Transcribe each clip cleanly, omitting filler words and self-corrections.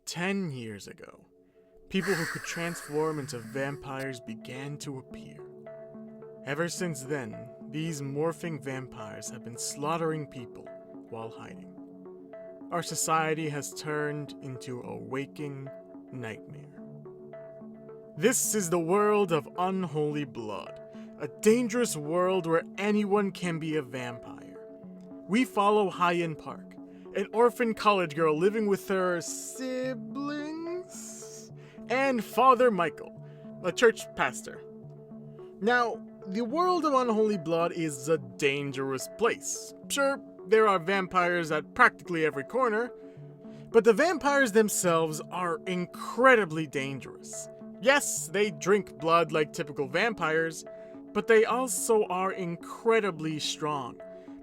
10 years ago, people who could transform into vampires began to appear. Ever since then, these morphing vampires have been slaughtering people while hiding. Our society has turned into a waking nightmare. This is the world of UnHoly Blood, a dangerous world where anyone can be a vampire. We follow Hayan Park, an orphan college girl living with her siblings, and Father Michael, a church pastor. Now, the world of UnHoly Blood is a dangerous place. Sure, there are vampires at practically every corner, but the vampires themselves are incredibly dangerous. Yes, they drink blood like typical vampires, but they also are incredibly strong,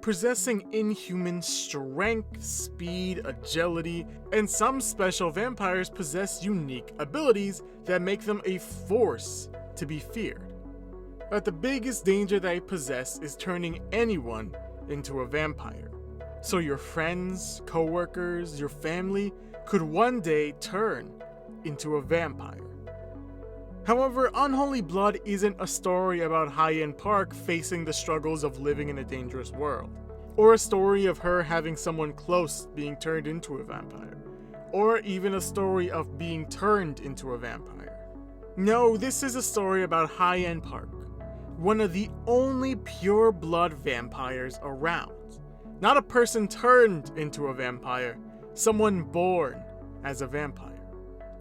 possessing inhuman strength, speed, agility, and some special vampires possess unique abilities that make them a force to be feared. But the biggest danger they possess is turning anyone into a vampire. So your friends, co-workers, your family could one day turn into a vampire. However, UnHoly Blood isn't a story about Hayan Park facing the struggles of living in a dangerous world, or a story of her having someone close being turned into a vampire, or even a story of being turned into a vampire. No, this is a story about Hayan Park, one of the only pure blood vampires around. Not a person turned into a vampire, someone born as a vampire.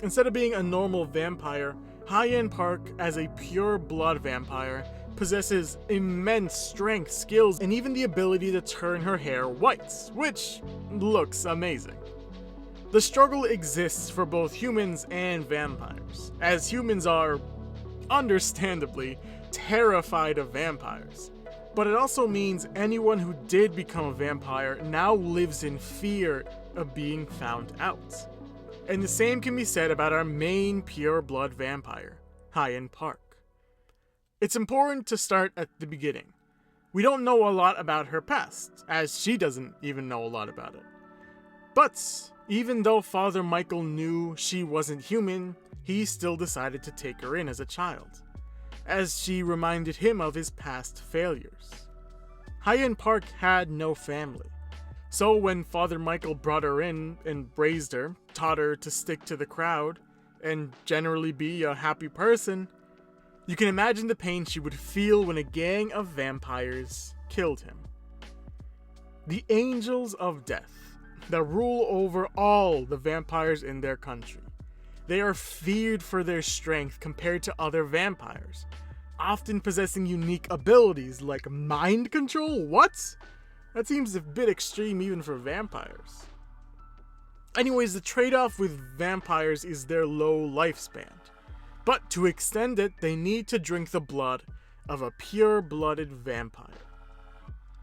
Instead of being a normal vampire, Hayan Park, as a pure blood vampire, possesses immense strength, skills, and even the ability to turn her hair white, which looks amazing. The struggle exists for both humans and vampires, as humans are, understandably, terrified of vampires. But it also means anyone who did become a vampire now lives in fear of being found out. And the same can be said about our main pure blood vampire, Hayan Park. It's important to start at the beginning. We don't know a lot about her past, as she doesn't even know a lot about it. But even though Father Michael knew she wasn't human, he still decided to take her in as a child, as she reminded him of his past failures. Hayan Park had no family. So when Father Michael brought her in and raised her, taught her to stick to the crowd, and generally be a happy person, you can imagine the pain she would feel when a gang of vampires killed him. The Angels of Death, that rule over all the vampires in their country. They are feared for their strength compared to other vampires, often possessing unique abilities like mind control. What? That seems a bit extreme even for vampires. Anyways, the trade-off with vampires is their low lifespan. But to extend it, they need to drink the blood of a pure-blooded vampire.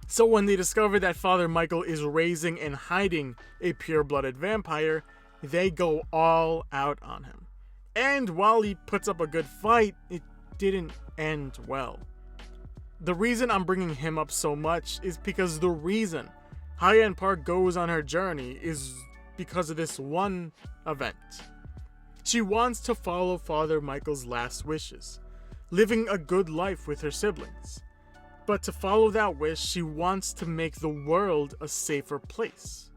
So when they discover that Father Michael is raising and hiding a pure-blooded vampire, they go all out on him. And while he puts up a good fight, it didn't end well. The reason I'm bringing him up so much is because the reason Hayan Park goes on her journey is because of this one event. She wants to follow Father Michael's last wishes, living a good life with her siblings. But to follow that wish, she wants to make the world a safer place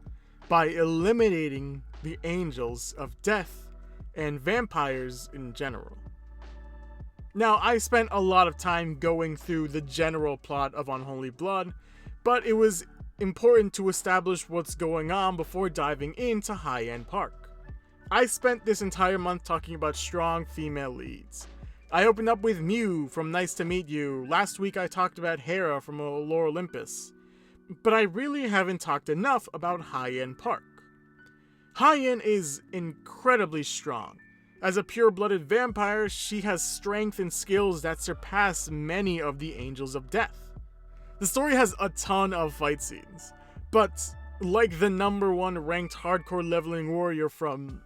by eliminating the Angels of Death and vampires in general. Now, I spent a lot of time going through the general plot of UnHoly Blood, but it was important to establish what's going on before diving into Hayan Park. I spent this entire month talking about strong female leads. I opened up with Mew from Nice to Meet You. Last week I talked about Hera from Lore Olympus. But I really haven't talked enough about Hayan Park. Hyan is incredibly strong. As a pure-blooded vampire, she has strength and skills that surpass many of the Angels of Death. The story has a ton of fight scenes, but like the #1 ranked hardcore leveling warrior from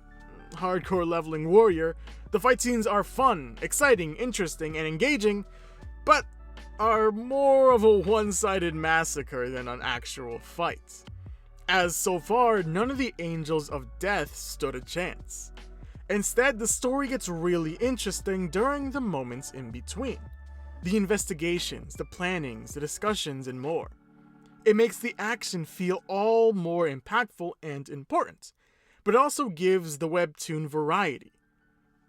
Hardcore Leveling Warrior, the fight scenes are fun, exciting, interesting, and engaging, but are more of a one-sided massacre than an actual fight. as so far, none of the Angels of Death stood a chance. Instead, the story gets really interesting during the moments in between. The investigations, the plannings, the discussions, and more. It makes the action feel all more impactful and important, but also gives the webtoon variety,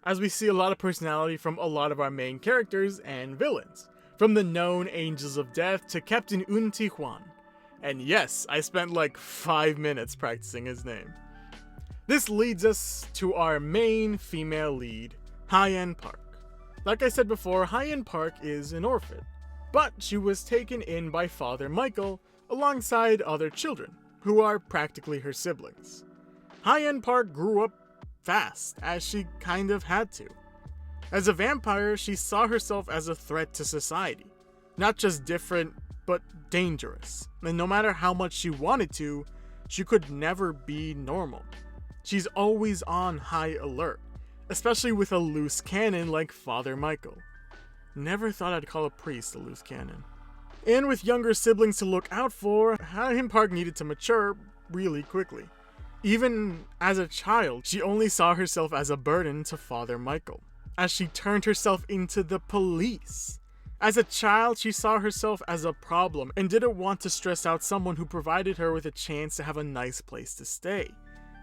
as we see a lot of personality from a lot of our main characters and villains, from the known Angels of Death to Captain Hyan. And yes, I spent like 5 minutes practicing his name. This leads us to our main female lead, Hayan Park. Like I said before, Hayan Park is an orphan, but she was taken in by Father Michael alongside other children, who are practically her siblings. Hayan Park grew up fast, as she kind of had to. As a vampire, she saw herself as a threat to society. Not just different, but dangerous. And no matter how much she wanted to, she could never be normal. She's always on high alert, especially with a loose cannon like Father Michael. Never thought I'd call a priest a loose cannon. And with younger siblings to look out for, Hayan Park needed to mature really quickly. Even as a child, she only saw herself as a burden to Father Michael, as she turned herself into the police. As a child, she saw herself as a problem and didn't want to stress out someone who provided her with a chance to have a nice place to stay,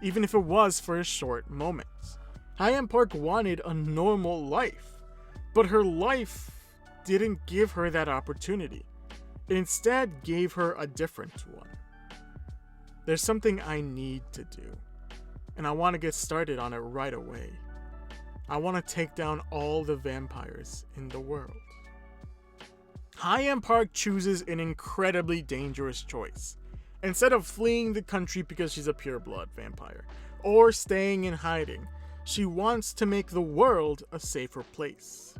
even if it was for a short moment. Hayan Park wanted a normal life, but her life didn't give her that opportunity. It instead gave her a different one. There's something I need to do, and I want to get started on it right away. I want to take down all the vampires in the world. Hayan Park chooses an incredibly dangerous choice. Instead of fleeing the country because she's a pure-blood vampire, or staying in hiding, she wants to make the world a safer place.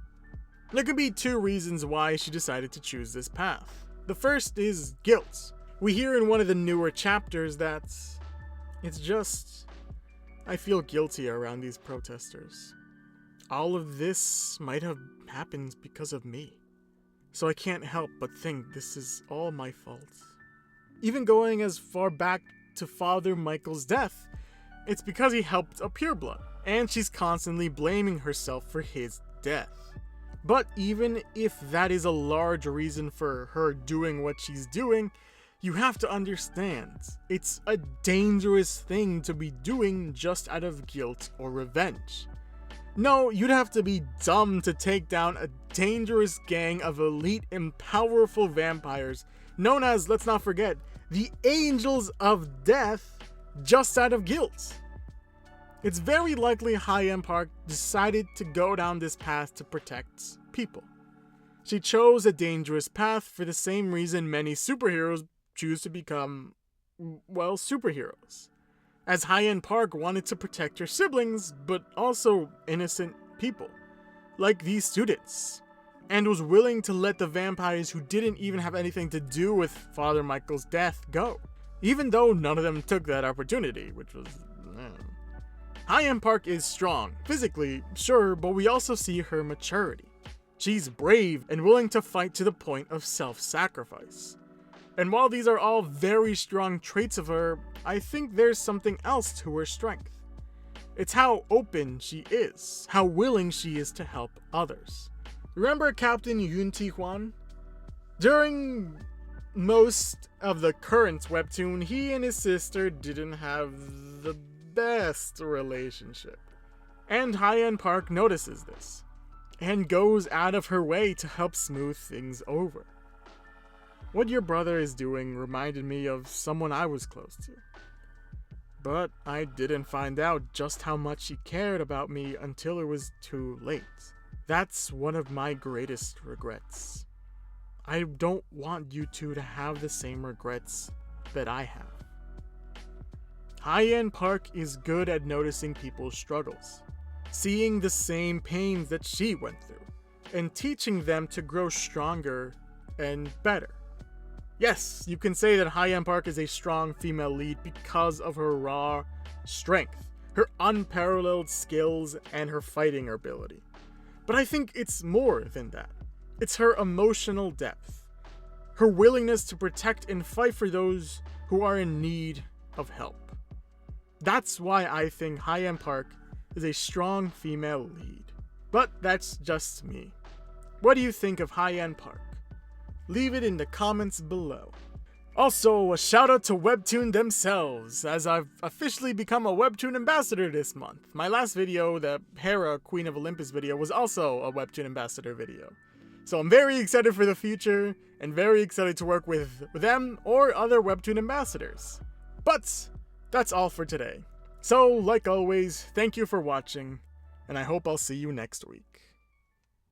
There could be 2 reasons why she decided to choose this path. The first is guilt. We hear in one of the newer chapters that it's just, I feel guilty around these protesters. All of this might have happened because of me. So I can't help but think this is all my fault. Even going as far back to Father Michael's death, it's because he helped a pureblood, and she's constantly blaming herself for his death. But even if that is a large reason for her doing what she's doing, you have to understand, it's a dangerous thing to be doing just out of guilt or revenge. No, you'd have to be dumb to take down a dangerous gang of elite and powerful vampires known as, let's not forget, the Angels of Death, just out of guilt. It's very likely Hayan Park decided to go down this path to protect people. She chose a dangerous path for the same reason many superheroes choose to become, well, superheroes. As Hayan Park wanted to protect her siblings, but also innocent people, like these students, and was willing to let the vampires who didn't even have anything to do with Father Michael's death go, even though none of them took that opportunity, which was... Hayan Park is strong, physically, sure, but we also see her maturity. She's brave and willing to fight to the point of self-sacrifice. And while these are all very strong traits of her, I think there's something else to her strength. It's how open she is, how willing she is to help others. Remember Captain Hyan? During most of the current webtoon, he and his sister didn't have the best relationship. And Hayan Park notices this, and goes out of her way to help smooth things over. What your brother is doing reminded me of someone I was close to. But I didn't find out just how much he cared about me until it was too late. That's one of my greatest regrets. I don't want you two to have the same regrets that I have. Hayan Park is good at noticing people's struggles, seeing the same pains that she went through, and teaching them to grow stronger and better. Yes, you can say that Hayan Park is a strong female lead because of her raw strength, her unparalleled skills, and her fighting ability. But I think it's more than that. It's her emotional depth, her willingness to protect and fight for those who are in need of help. That's why I think Hayan Park is a strong female lead. But that's just me. What do you think of Hayan Park? Leave it in the comments below. Also, a shout out to WEBTOON themselves, as I've officially become a WEBTOON ambassador this month. My last video, the Hera Queen of Olympus video, was also a WEBTOON ambassador video. So I'm very excited for the future, and very excited to work with them or other WEBTOON ambassadors. But that's all for today. So, like always, thank you for watching, and I hope I'll see you next week.